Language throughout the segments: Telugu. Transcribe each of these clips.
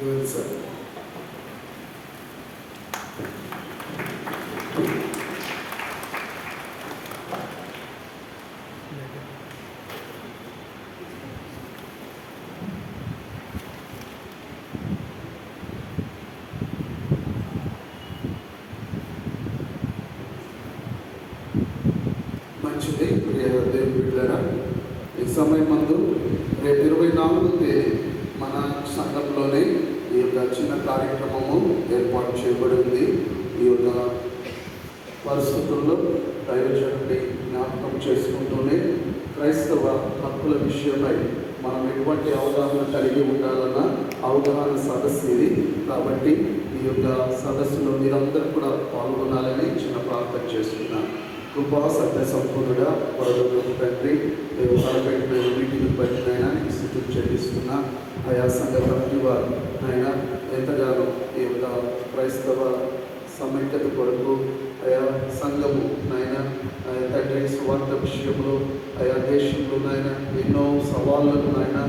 Good, sir. మంచిది దేవుని బిడ్డలారా, ఈ సమయం మందు రేపు 24వ తేదీ మన సంఘంలోనే ఈ యొక్క చిన్న కార్యక్రమము ఏర్పాటు చేయబడి ఉంది. ఈ యొక్క పరిస్థితుల్లో దైవజనుడిని జ్ఞాపకం చేసుకుంటూనే క్రైస్తవ హక్కుల విషయమై మనం ఎటువంటి అవగాహన కలిగి ఉండాలన్న అవగాహన సదస్సు ఇది. కాబట్టి ఈ యొక్క సదస్సులో మీరందరూ కూడా పాల్గొనాలని చిన్న ప్రార్థన చేస్తున్నాను. కృపా సత్య సంపూర్ణుడా పరలోకపు తండ్రి, దేవుడు వీటిని బట్టి నైనా నీకు స్థితులు చెల్లిస్తున్నా. ఆయా సంఘ వారు నైనా ఎంతగానో ఈ యొక్క క్రైస్తవ సమైక్యత కొరకు ఆయా సంఘము నాయన తండ్రి సువార్త విషయంలో ఆయా దేశంలో నాయన ఎన్నో సవాళ్ళను నాయన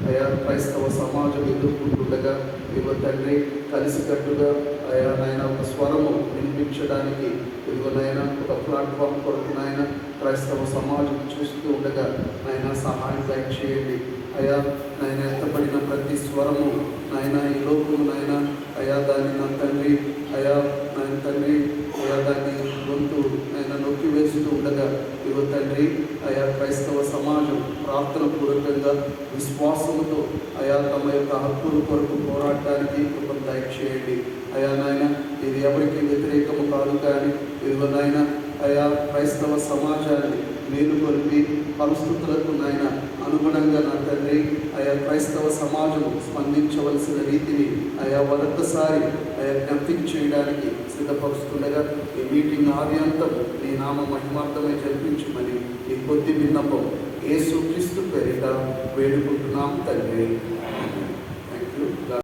ఆయా క్రైస్తవ సమాజం ఎదుర్కొంటుండగా ఇదిగో తండ్రి కలిసికట్టుగా ఆయా నాయన ఒక స్వరము వినిపించడానికి ఇదిగో నాయన ఒక ప్లాట్ఫామ్ కొరకు నాయన క్రైస్తవ సమాజం చూస్తూ ఉండగా నాయన సహాయం దయచేయండి. అయా నాయన ఎత్తబడిన ప్రతి స్వరము నాయన ఈ లోకము నాయన అయా దాన్ని నా తండ్రి అయా నాయన తండ్రి అయా దాన్ని గొంతు ఆయన నొక్కి వేస్తూ ఉండగా ఇదిగో తండ్రి అయా క్రైస్తవ సమాజం ప్రార్థన పూర్వకంగా విశ్వాసముతో అయా తమ యొక్క హక్కుల కొరకు పోరాడటానికి కృపను దయచేయండి. అయా నాయన ఇది ఎవరికి వ్యతిరేకము కాదు, కానీ ఇదిగో నాయన అయా క్రైస్తవ సమాజాన్ని మేలుకొల్పి పరిస్థితులకు నాయన అనుగుణంగా నా తండ్రి ఆయా క్రైస్తవ సమాజము స్పందించవలసిన రీతిని ఆయా మరొకసారి ఆయా జ్ఞప్తికి చేయడానికి సిద్ధపరుస్తుండగా ఈ మీటింగ్ ఆద్యంతం నీ నామ మహిమార్థమై జరిపించమని ఈ కొద్ది విన్నపం యేసు క్రీస్తు పేరిట వేడుకుంటున్నాం తండ్రి.